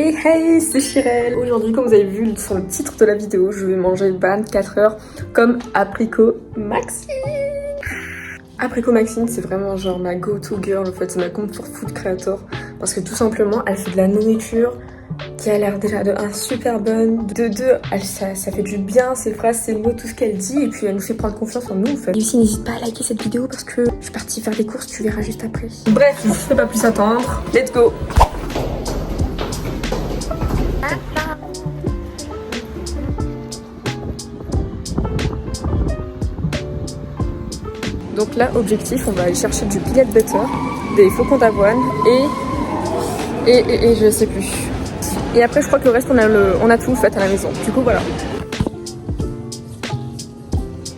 Hey hey, c'est Chirel. Aujourd'hui, comme vous avez vu sur le titre de la vidéo, je vais manger 24 heures comme Apricot Maxine. Apricot Maxine, c'est vraiment genre ma go-to girl, en fait, c'est ma comfort food creator. Parce que tout simplement, elle fait de la nourriture qui a l'air déjà de 1 super bonne, de 2 ça fait du bien, ses phrases, ses mots, tout ce qu'elle dit, et puis elle nous fait prendre confiance en nous en fait. Et aussi n'hésite pas à liker cette vidéo parce que je suis partie faire des courses, tu verras juste après. Bref, je ne fais pas plus attendre, let's go. Donc là, objectif, on va aller chercher du peanut butter, des flocons d'avoine et je sais plus. Et après, je crois que le reste, on a tout fait à la maison. Du coup, voilà.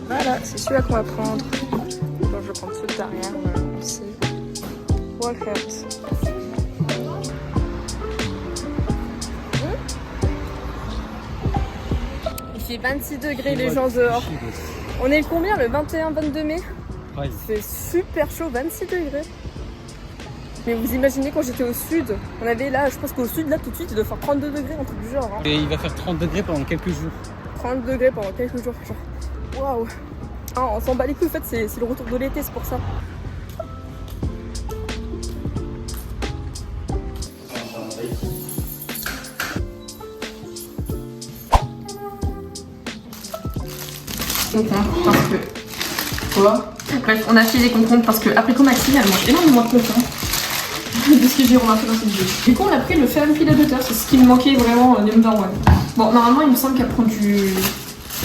Voilà, c'est celui-là qu'on va prendre. Donc, je vais prendre celui derrière aussi. Walcott. Il fait 26 degrés les gens dehors. On est combien, le 21-22 mai? C'est super chaud, 26 degrés. Mais vous imaginez quand j'étais au sud, on avait là, je pense qu'au sud, là tout de suite, il doit faire 32 degrés, un truc du genre. Hein. Et il va faire 30 degrés pendant quelques jours. 30 degrés pendant quelques jours, genre. Waouh! Ah, on s'en bat les couilles, en fait, c'est le retour de l'été, c'est pour ça. Concombre, parce que. Quoi? Bref, on a acheté des concombres parce que Apricot Maxine, elle mange énormément de concombres. De ce que j'ai remarqué dans cette vidéo. Du coup, on a pris le ferme peanut butter, c'est ce qui me manquait vraiment number one. Bon, normalement, il me semble qu'elle prend du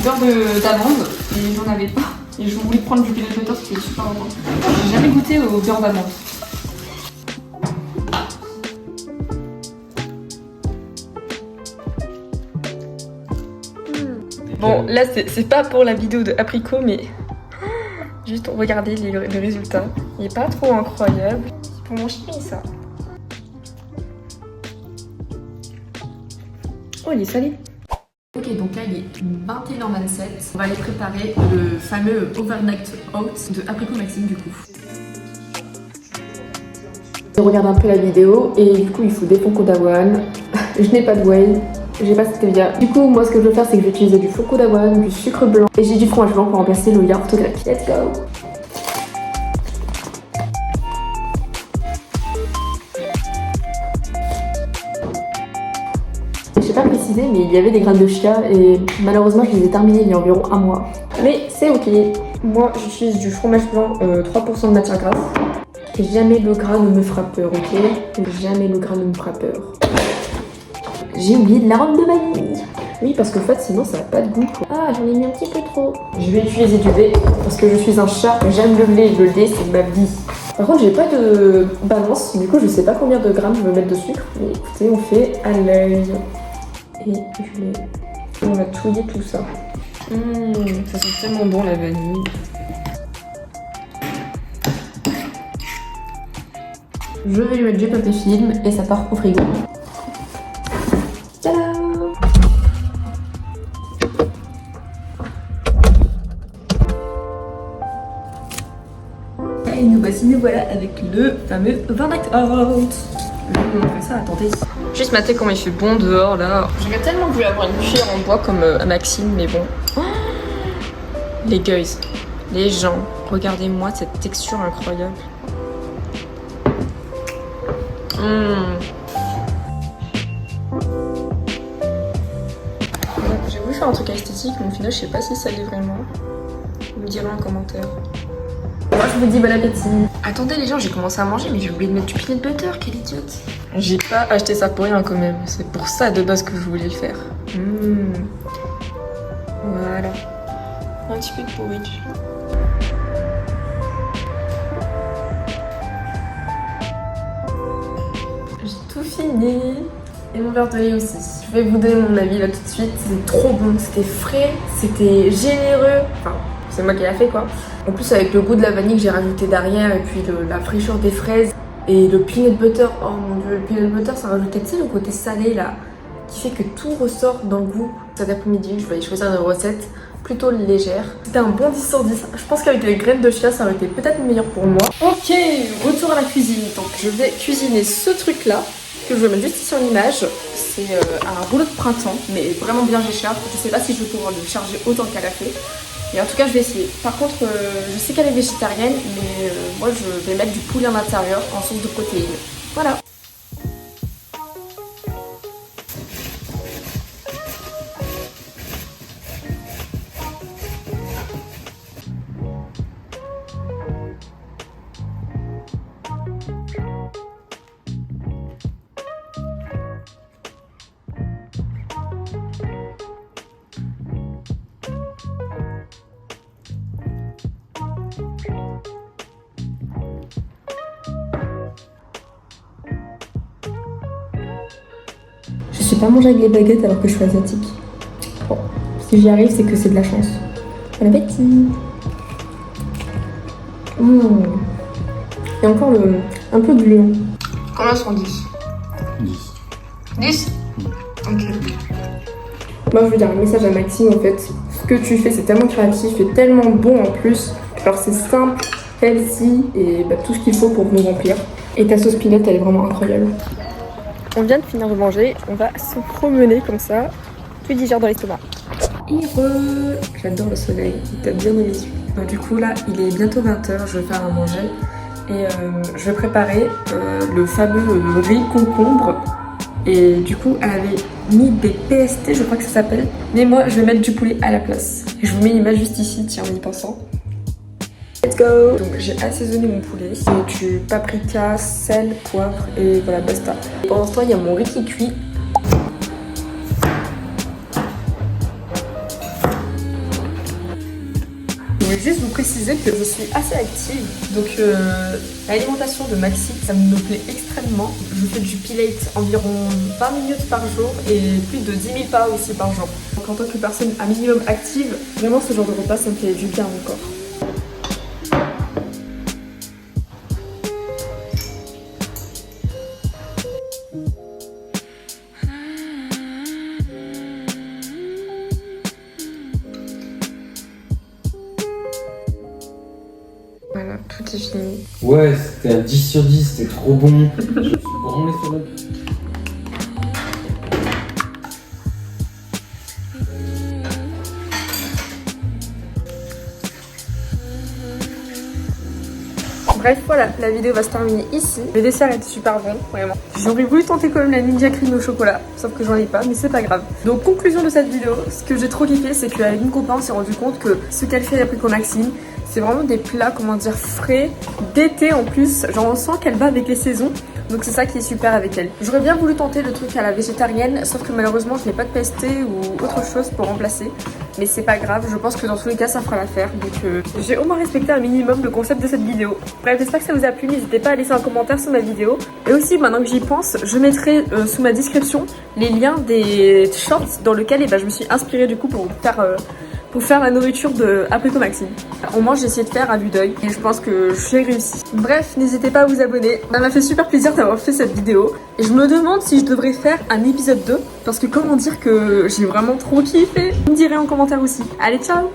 beurre d'amande et j'en avais pas. Et je voulais prendre du peanut butter, c'était super bon. J'ai jamais goûté au beurre d'amande. Bon, là, c'est pas pour la vidéo de Apricot, mais juste regardez le résultat. Il est pas trop incroyable. Pour mon chimie, ça. Oh, il est salé. Ok, donc là, il est 21h27. On va aller préparer le fameux Overnight Oats de Apricot Maxine, du coup. Je regarde un peu la vidéo et du coup, il faut des flocons d'avoine. Je n'ai pas de whey. J'ai pas stevia. Du coup, moi, ce que je veux faire, c'est que je vais utiliser du flocon d'avoine, du sucre blanc et j'ai du fromage blanc pour remplacer le yaourt grec. Let's go! Je sais pas préciser, mais il y avait des graines de chia et malheureusement, je les ai terminées il y a environ 1 mois. Mais c'est ok. Moi, j'utilise du fromage blanc, 3% de matière grasse. Et jamais le gras ne me fera peur, ok? Jamais le gras ne me fera peur. J'ai oublié de l'arôme de vanille. Oui, parce qu'en fait, sinon, ça n'a pas de goût. Ah, j'en ai mis un petit peu trop. Je vais utiliser du lait parce que je suis un chat. J'aime le lait. Le lait, c'est ma vie. Par contre, j'ai pas de balance. Du coup, je sais pas combien de grammes je veux mettre de sucre. Mais écoutez, on fait à l'œil. Et du lait. On va touiller tout ça. Ça sent tellement bon, la vanille. Je vais lui mettre du papier film et ça part au frigo. Et nous voilà avec le fameux Overnight Oats. Je vais vous montrer ça, attendez. Juste mater comment il fait bon dehors là. J'aurais tellement voulu avoir une cuillère en bois comme à Maxime, mais bon. Oh, les guys, les gens, regardez-moi cette texture incroyable. J'ai voulu faire un truc esthétique, mais au final, je sais pas si ça l'est vraiment. Vous me direz en commentaire. Moi je vous dis bon appétit. Attendez les gens, j'ai commencé à manger mais j'ai oublié de mettre du peanut butter, quelle idiote. J'ai pas acheté ça pour rien quand même, c'est pour ça de base que je voulais le faire. Voilà. Un petit peu de porridge. J'ai tout fini. Et mon verre de lait aussi. Je vais vous donner mon avis là tout de suite. C'était trop bon, c'était frais, c'était généreux. Enfin, c'est moi qui l'a fait quoi. En plus avec le goût de la vanille que j'ai rajouté derrière et puis la fraîcheur des fraises et le peanut butter. Oh mon dieu, le peanut butter ça rajoutait tu sais le côté salé là qui fait que tout ressort dans le goût. Cet après-midi je vais aller choisir une recette plutôt légère. C'était un bon 10 sur 10. Je pense qu'avec les graines de chia ça aurait été peut-être meilleur pour moi. Ok, retour à la cuisine. Donc je vais cuisiner ce truc là. que je vais mettre juste ici en image. C'est un rouleau de printemps, mais vraiment bien G-Sharp. Je sais pas si je vais pouvoir le charger autant qu'elle a fait. Et en tout cas, je vais essayer. Par contre, je sais qu'elle est végétarienne, mais moi, je vais mettre du poulet à l'intérieur en source de protéines. Voilà. Je sais pas manger avec les baguettes alors que je suis asiatique. Bon, si j'y arrive, c'est que c'est de la chance. Bon appétit. Et encore un peu gluant. Combien sont 10 10. 10 Ok. Moi je veux dire un message à Maxime en fait. Ce que tu fais c'est tellement créatif et tellement bon en plus. Alors c'est simple, healthy et tout ce qu'il faut pour nous remplir. Et ta sauce Pinot elle est vraiment incroyable. On vient de finir de manger, on va se promener comme ça, tout digère dans l'estomac. J'adore le soleil, il tape bien dans les yeux. Donc, du coup là, il est bientôt 20h, je vais faire à manger et je vais préparer le fameux riz concombre. Et du coup, elle avait mis des PST, je crois que ça s'appelle. Mais moi, je vais mettre du poulet à la place. Et je vous mets l'image juste ici, tiens, en y pensant. Let's go! Donc j'ai assaisonné mon poulet, c'est du paprika, sel, poivre et voilà, basta. Et pendant ce temps, il y a mon riz qui cuit. Je voulais juste vous préciser que je suis assez active, donc l'alimentation de Maxi, ça me plaît extrêmement. Je fais du pilate environ 20 minutes par jour et plus de 10 000 pas aussi par jour. Donc en tant que personne un minimum active, vraiment ce genre de repas, ça me fait du bien à mon corps. Voilà, tout est fini. Ouais, c'était un 10 sur 10, c'était trop bon. Je me suis branlé sur le... Bref, voilà, la vidéo va se terminer ici. Le dessert était super bon, vraiment. J'aurais voulu tenter quand même la Ninja Cream au chocolat, sauf que j'en ai pas, mais c'est pas grave. Donc, conclusion de cette vidéo, ce que j'ai trop kiffé, c'est qu'avec une copain, on s'est rendu compte que ce qu'elle fait après qu'on Maxime, c'est vraiment des plats, comment dire, frais, d'été en plus. Genre, on sent qu'elle va avec les saisons. Donc c'est ça qui est super avec elle. J'aurais bien voulu tenter le truc à la végétarienne, sauf que malheureusement je n'ai pas de PST ou autre chose pour remplacer. Mais c'est pas grave, je pense que dans tous les cas ça fera l'affaire. Donc j'ai au moins respecté un minimum le concept de cette vidéo. Bref, j'espère que ça vous a plu, n'hésitez pas à laisser un commentaire sous ma vidéo. Et aussi, maintenant que j'y pense, je mettrai sous ma description les liens des shorts dans lesquels je me suis inspirée du coup pour faire la nourriture de Apricot Maxime. Au moins j'ai essayé de faire à vue d'œil et je pense que j'ai réussi. Bref, n'hésitez pas à vous abonner. Ça m'a fait super plaisir d'avoir fait cette vidéo. Et je me demande si je devrais faire un épisode 2. Parce que comment dire que j'ai vraiment trop kiffé. Vous me direz en commentaire aussi. Allez, ciao!